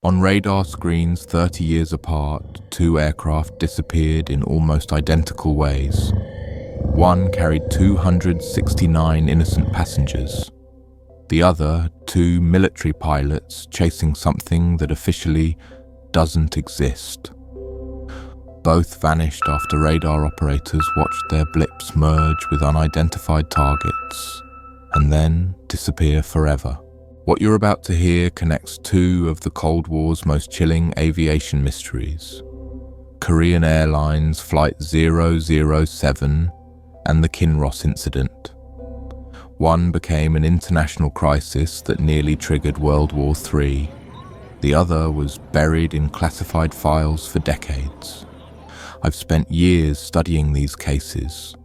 On radar screens 30 years apart, two aircraft disappeared in almost identical ways. One carried 269 innocent passengers. The other, two military pilots chasing something that officially doesn't exist. Both vanished after radar operators watched their blips merge with unidentified targets, and then disappear forever. What you're about to hear connects two of the Cold War's most chilling aviation mysteries: Korean Airlines Flight 007 and the Kinross incident. One became an international crisis that nearly triggered World War III. The other was buried in classified files for decades. I've spent years studying these cases.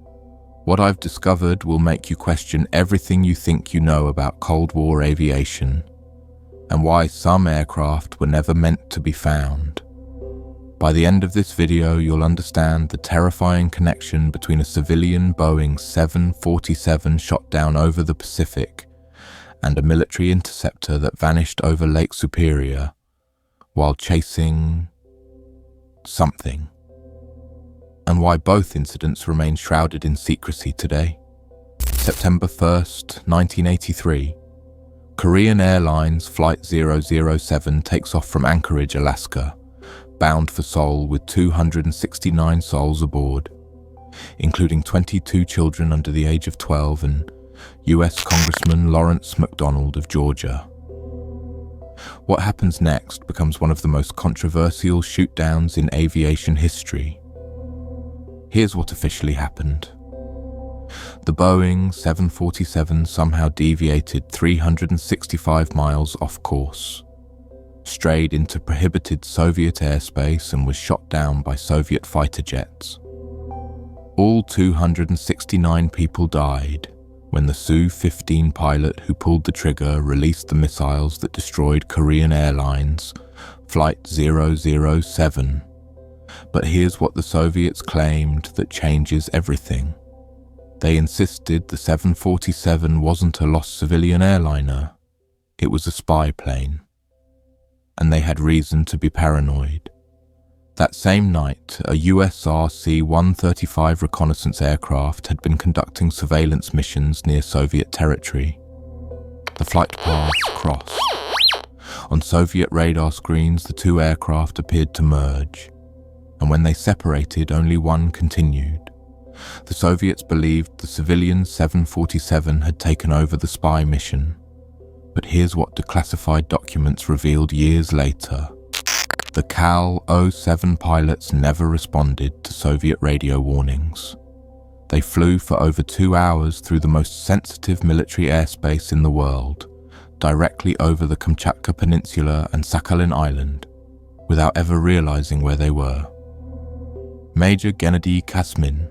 What I've discovered will make you question everything you think you know about Cold War aviation, and why some aircraft were never meant to be found. By the end of this video, you'll understand the terrifying connection between a civilian Boeing 747 shot down over the Pacific and a military interceptor that vanished over Lake Superior while chasing something, and why both incidents remain shrouded in secrecy today. September 1st, 1983. Korean Airlines Flight 007 takes off from Anchorage, Alaska, bound for Seoul with 269 souls aboard, including 22 children under the age of 12 and US Congressman Lawrence McDonald of Georgia. What happens next becomes one of the most controversial shoot-downs in aviation history. Here's what officially happened. The Boeing 747 somehow deviated 365 miles off course, strayed into prohibited Soviet airspace and was shot down by Soviet fighter jets. All 269 people died when the Su-15 pilot who pulled the trigger released the missiles that destroyed Korean Airlines Flight 007. But here's what the Soviets claimed that changes everything. They insisted the 747 wasn't a lost civilian airliner, it was a spy plane. And they had reason to be paranoid. That same night, a US RC-135 reconnaissance aircraft had been conducting surveillance missions near Soviet territory. The flight paths crossed. On Soviet radar screens, the two aircraft appeared to merge, and when they separated, only one continued. The Soviets believed the civilian 747 had taken over the spy mission. But here's what declassified documents revealed years later. The KAL-07 pilots never responded to Soviet radio warnings. They flew for over 2 hours through the most sensitive military airspace in the world, directly over the Kamchatka Peninsula and Sakhalin Island, without ever realizing where they were. Major Gennady Kasmin,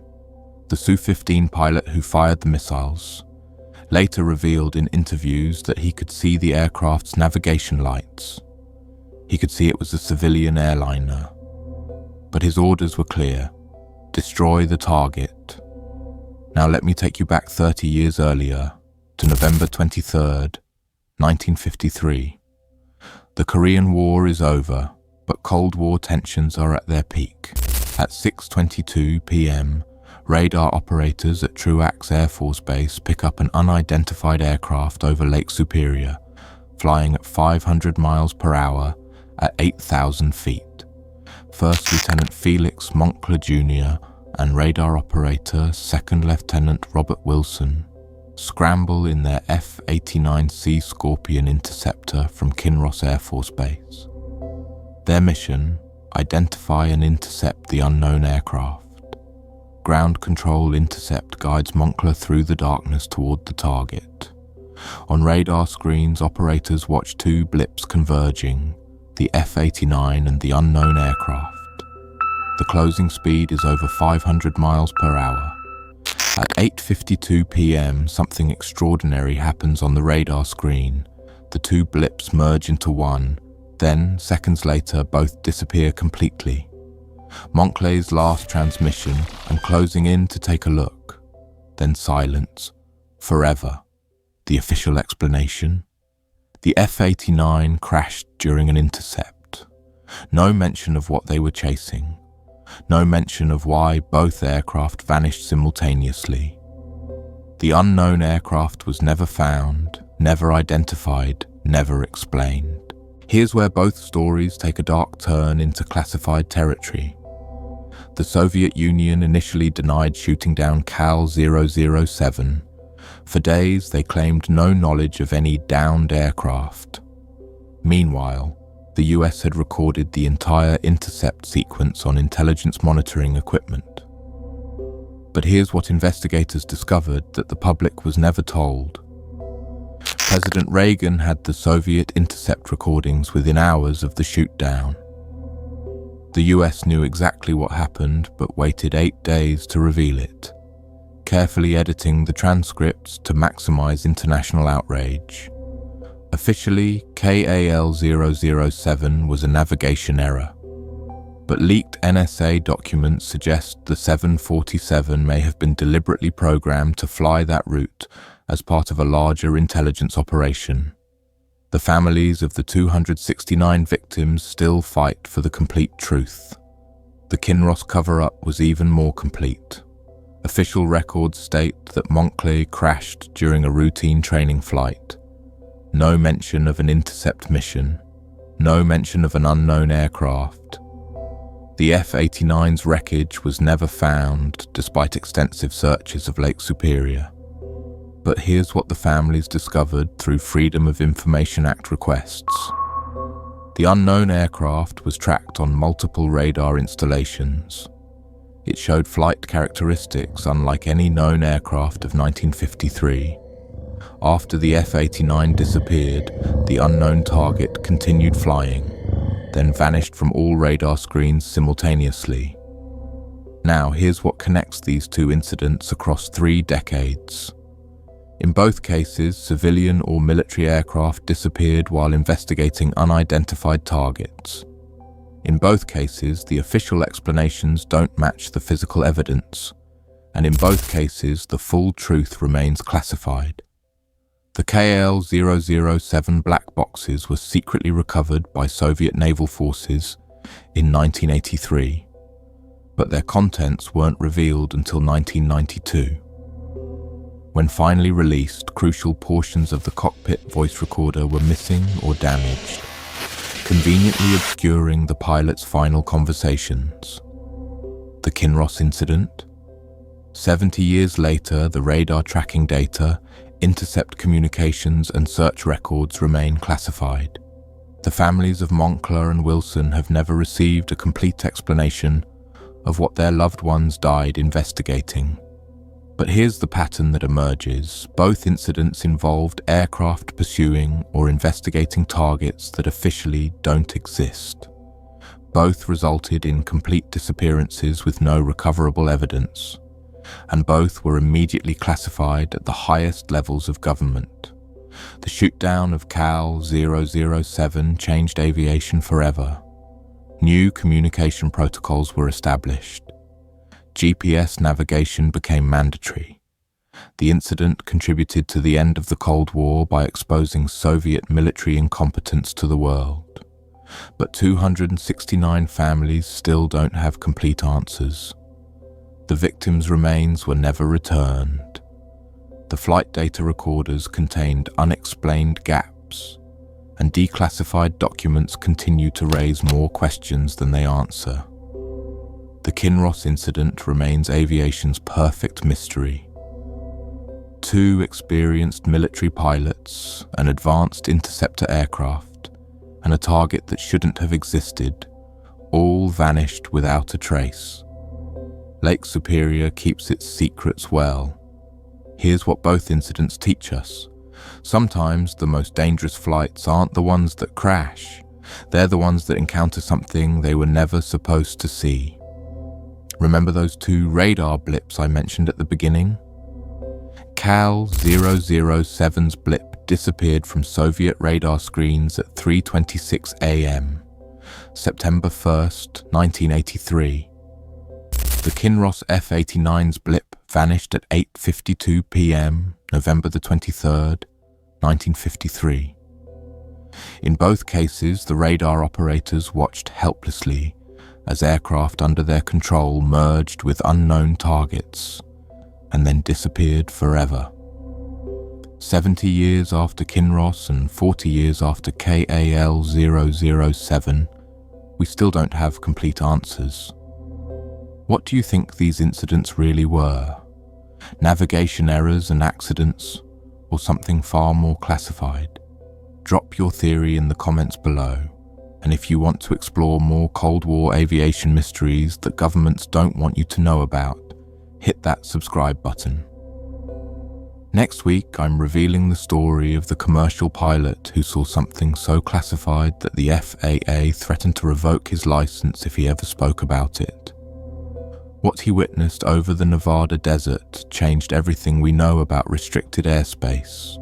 the Su-15 pilot who fired the missiles, later revealed in interviews that he could see the aircraft's navigation lights. He could see it was a civilian airliner. But his orders were clear: destroy the target. Now let me take you back 30 years earlier, to November 23rd, 1953. The Korean War is over, but Cold War tensions are at their peak. At 6:22 p.m., radar operators at Truax Air Force Base pick up an unidentified aircraft over Lake Superior, flying at 500 miles per hour at 8,000 feet. First Lieutenant Felix Moncler Jr. and radar operator Second Lieutenant Robert Wilson scramble in their F-89C Scorpion interceptor from Kinross Air Force Base. Their mission: identify and intercept the unknown aircraft. Ground control intercept guides Moncler through the darkness toward the target. On radar screens, operators watch two blips converging, the F-89 and the unknown aircraft. The closing speed is over 500 miles per hour. At 8:52 p.m., something extraordinary happens on the radar screen. The two blips merge into one, then, seconds later, both disappear completely. Moncler's last transmission, I'm closing in to take a look. Then silence. Forever. The official explanation? The F-89 crashed during an intercept. No mention of what they were chasing. No mention of why both aircraft vanished simultaneously. The unknown aircraft was never found, never identified, never explained. Here's where both stories take a dark turn into classified territory. The Soviet Union initially denied shooting down Cal 007. For days, they claimed no knowledge of any downed aircraft. Meanwhile, the US had recorded the entire intercept sequence on intelligence monitoring equipment. But here's what investigators discovered that the public was never told. President Reagan had the Soviet intercept recordings within hours of the shoot-down. The US knew exactly what happened, but waited 8 days to reveal it, carefully editing the transcripts to maximize international outrage. Officially, KAL 007 was a navigation error, but leaked NSA documents suggest the 747 may have been deliberately programmed to fly that route as part of a larger intelligence operation. The families of the 269 victims still fight for the complete truth. The Kinross cover-up was even more complete. Official records state that Moncler crashed during a routine training flight. No mention of an intercept mission. No mention of an unknown aircraft. The F-89's wreckage was never found, despite extensive searches of Lake Superior. But here's what the families discovered through Freedom of Information Act requests. The unknown aircraft was tracked on multiple radar installations. It showed flight characteristics unlike any known aircraft of 1953. After the F-89 disappeared, the unknown target continued flying, then vanished from all radar screens simultaneously. Now, here's what connects these two incidents across 3 decades. In both cases, civilian or military aircraft disappeared while investigating unidentified targets. In both cases, the official explanations don't match the physical evidence, and in both cases, the full truth remains classified. The KAL 007 black boxes were secretly recovered by Soviet naval forces in 1983, but their contents weren't revealed until 1992. When finally released, crucial portions of the cockpit voice recorder were missing or damaged, conveniently obscuring the pilot's final conversations. The Kinross incident? 70 years later, the radar tracking data, intercept communications and search records remain classified. The families of Moncler and Wilson have never received a complete explanation of what their loved ones died investigating. But here's the pattern that emerges. Both incidents involved aircraft pursuing or investigating targets that officially don't exist. Both resulted in complete disappearances with no recoverable evidence, and both were immediately classified at the highest levels of government. The shootdown of Cal 007 changed aviation forever. New communication protocols were established. GPS navigation became mandatory. The incident contributed to the end of the Cold War by exposing Soviet military incompetence to the world. But 269 families still don't have complete answers. The victims' remains were never returned. The flight data recorders contained unexplained gaps, and declassified documents continue to raise more questions than they answer. The Kinross incident remains aviation's perfect mystery. 2 experienced military pilots, an advanced interceptor aircraft, and a target that shouldn't have existed, all vanished without a trace. Lake Superior keeps its secrets well. Here's what both incidents teach us. Sometimes the most dangerous flights aren't the ones that crash. They're the ones that encounter something they were never supposed to see. Remember those 2 radar blips I mentioned at the beginning? Cal 007's blip disappeared from Soviet radar screens at 3:26 a.m., September 1st, 1983. The Kinross F-89's blip vanished at 8:52 p.m., November the 23rd, 1953. In both cases, the radar operators watched helplessly as aircraft under their control merged with unknown targets and then disappeared forever. 70 years after Kinross and 40 years after KAL-007, we still don't have complete answers. What do you think these incidents really were? Navigation errors and accidents, or something far more classified? Drop your theory in the comments below, and if you want to explore more Cold War aviation mysteries that governments don't want you to know about, hit that subscribe button. Next week, I'm revealing the story of the commercial pilot who saw something so classified that the FAA threatened to revoke his license if he ever spoke about it. What he witnessed over the Nevada desert changed everything we know about restricted airspace.